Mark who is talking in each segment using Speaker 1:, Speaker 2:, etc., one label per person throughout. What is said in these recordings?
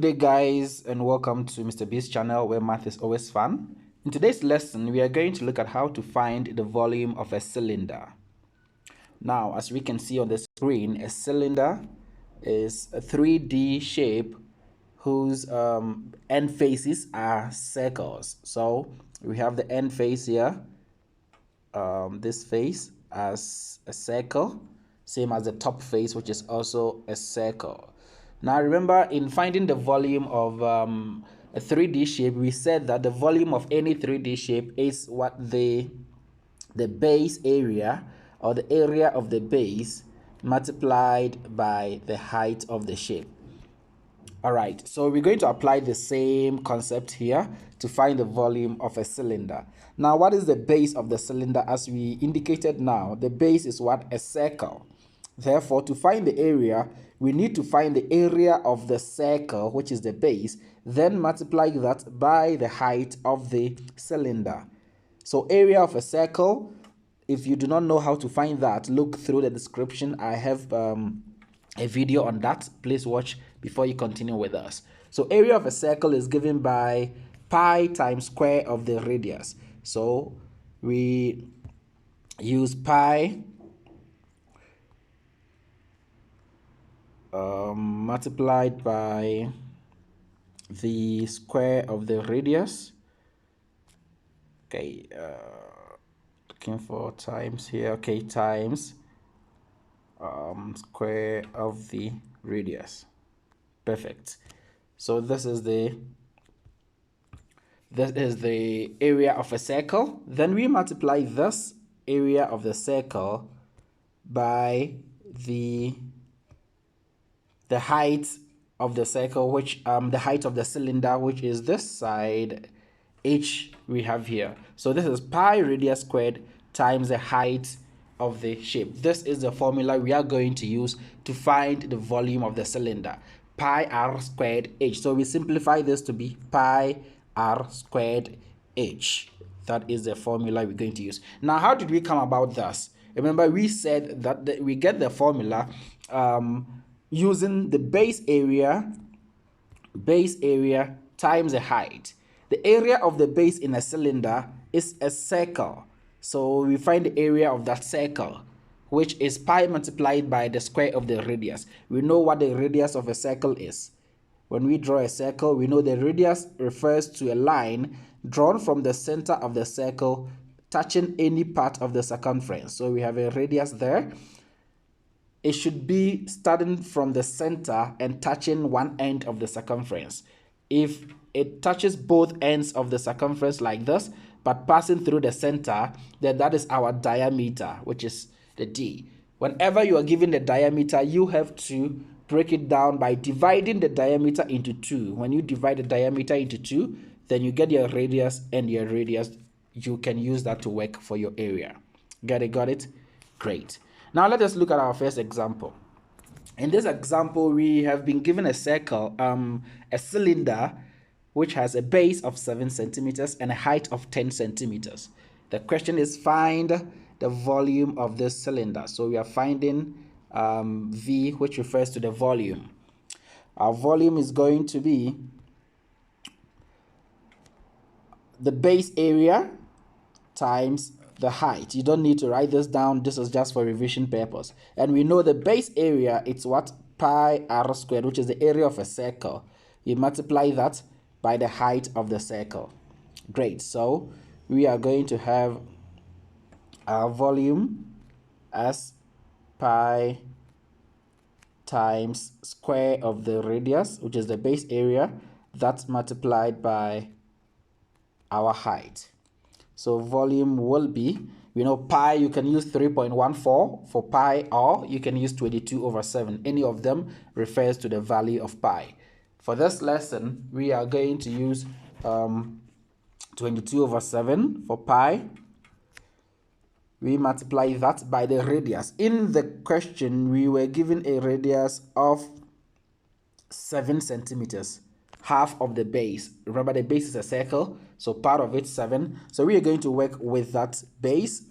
Speaker 1: Good day, guys, and welcome to Mr. B's channel where math is always fun. In today's lesson, we are going to look at how to find the volume of a cylinder. Now, as we can see on the screen, a cylinder is a 3D shape whose end faces are circles. So we have the end face here, this face as a circle, same as the top face, which is also a circle. Now remember, in finding the volume of a 3D shape, we said that the volume of any 3D shape is what the base area, or the area of the base, multiplied by the height of the shape. All right, so we're going to apply the same concept here to find the volume of a cylinder. Now, what is the base of the cylinder? As we indicated now, the base is what? A circle. Therefore, to find the area, we need to find the area of the circle, which is the base, then multiply that by the height of the cylinder. So area of a circle, if you do not know how to find that, look through the description. I have a video on that. Please watch before you continue with us. So area of a circle is given by pi times square of the radius. So we use pi multiplied by the square of the radius. Okay, looking for times here. Okay, times square of the radius. Perfect. So this is the area of a circle. Then we multiply this area of the circle by the height of the circle, which the height of the cylinder, which is this side, h we have here. So this is pi radius squared times the height of the shape. This is the formula we are going to use to find the volume of the cylinder, pi r squared h. So we simplify this to be pi r squared h. That is the formula we're going to use. Now, how did we come about this? Remember, we said that we get the formula using the base area times the height. The area of the base in a cylinder is a circle. So we find the area of that circle, which is pi multiplied by the square of the radius. We know what the radius of a circle is. When we draw a circle, we know the radius refers to a line drawn from the center of the circle touching any part of the circumference. So we have a radius there. It should be starting from the center and touching one end of the circumference. If it touches both ends of the circumference like this, but passing through the center, then that is our diameter, which is the d. Whenever you are given the diameter, you have to break it down by dividing the diameter into 2. When you divide the diameter into 2, then you get your radius, and your radius, you can use that to work for your area. Got it? Great. Now let us look at our first example. In this example, we have been given a circle, a cylinder, which has a base of 7 centimeters and a height of 10 centimeters. The question is, find the volume of this cylinder. So we are finding V, which refers to the volume. Our volume is going to be the base area times the height. You don't need to write this down. This is just for revision purpose. And we know the base area, it's what? Pi r squared, which is the area of a circle. You multiply that by the height of the circle. Great. So we are going to have our volume as pi times square of the radius, which is the base area, that's multiplied by our height. So volume will be, we know pi, you can use 3.14 for pi, or you can use 22/7. Any of them refers to the value of pi. For this lesson, we are going to use 22/7 for pi. We multiply that by the radius. In the question, we were given a radius of 7 centimeters, half of the base. Remember, the base is a circle, so part of it 7. So we are going to work with that base,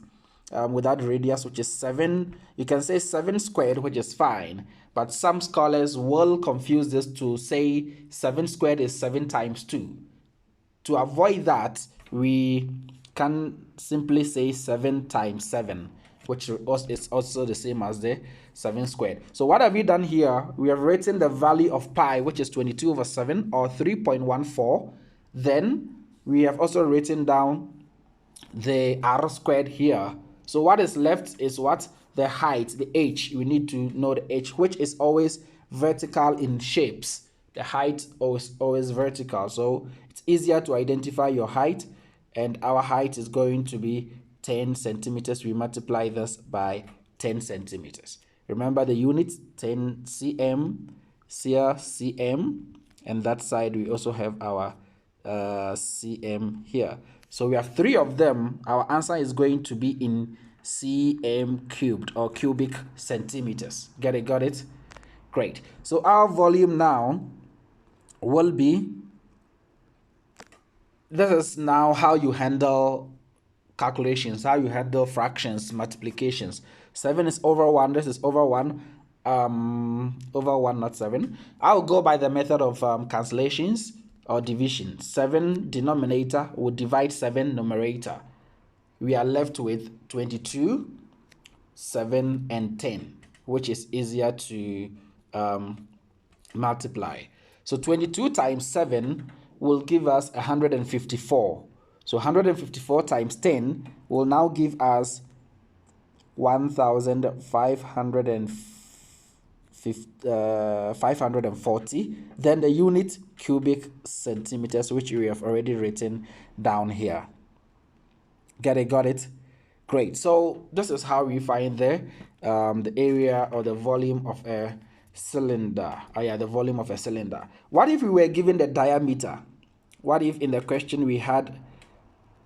Speaker 1: with that radius, which is 7. You can say 7 squared, which is fine, but some scholars will confuse this to say 7 squared is 7 times 2. To avoid that, we can simply say 7 times 7, which is also the same as the 7 squared. So what have we done here? We have written the value of pi, which is 22 over 7 or 3.14. Then we have also written down the r squared here. So what is left is what? The height, the h. We need to know the h, which is always vertical in shapes. The height always vertical. So it's easier to identify your height, and our height is going to be 10 centimeters. We multiply this by 10 centimeters. Remember the units, 10 cm, here cm, and that side we also have our cm here. So we have 3 of them. Our answer is going to be in cm cubed or cubic centimeters. Get it? Got it? Great. So our volume now will be, this is now how you handle calculations, how you handle fractions, multiplications. 7 is over 1. This is over 1. Over 1, not 7. I'll go by the method of cancellations or division. 7 denominator will divide 7 numerator. We are left with 22, 7, and 10, which is easier to multiply. So 22 times 7 will give us 154. So 154 times 10 will now give us 1,540. Then the unit cubic centimeters, which we have already written down here. Get it? Got it? Great. So this is how we find the area or the volume of a cylinder. Oh yeah, the volume of a cylinder. What if we were given the diameter? What if in the question we had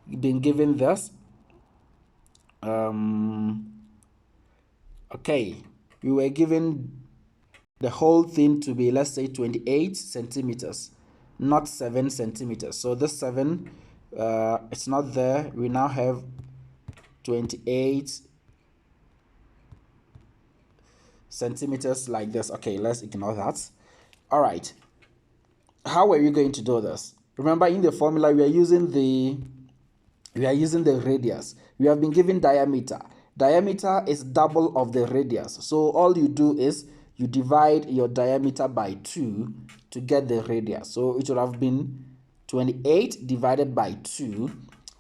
Speaker 1: been given this? Okay, we were given the whole thing to be, let's say, 28 centimeters, not 7 centimeters. So this 7, it's not there. We now have 28 centimeters like this. Okay, let's ignore that. All right, how are you going to do this? Remember, in the formula we are using the radius. We have been given diameter. Diameter is double of the radius. So all you do is you divide your diameter by 2 to get the radius. So it would have been 28 divided by 2,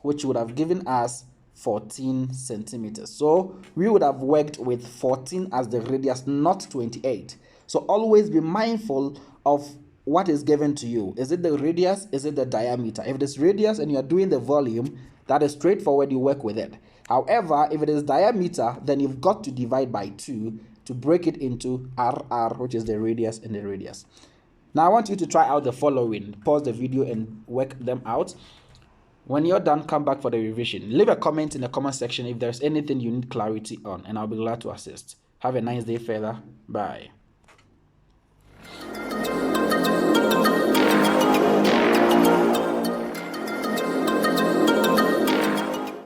Speaker 1: which would have given us 14 centimeters. So we would have worked with 14 as the radius, not 28. So always be mindful of what is given to you. Is it the radius? Is it the diameter? If it is radius and you are doing the volume, that is straightforward, you work with it. However, if it is diameter, then you've got to divide by 2 to break it into RR, which is the radius and the radius. Now I want you to try out the following. Pause the video and work them out. When you're done, come back for the revision. Leave a comment in the comment section if there's anything you need clarity on, and I'll be glad to assist. Have a nice day further. Bye.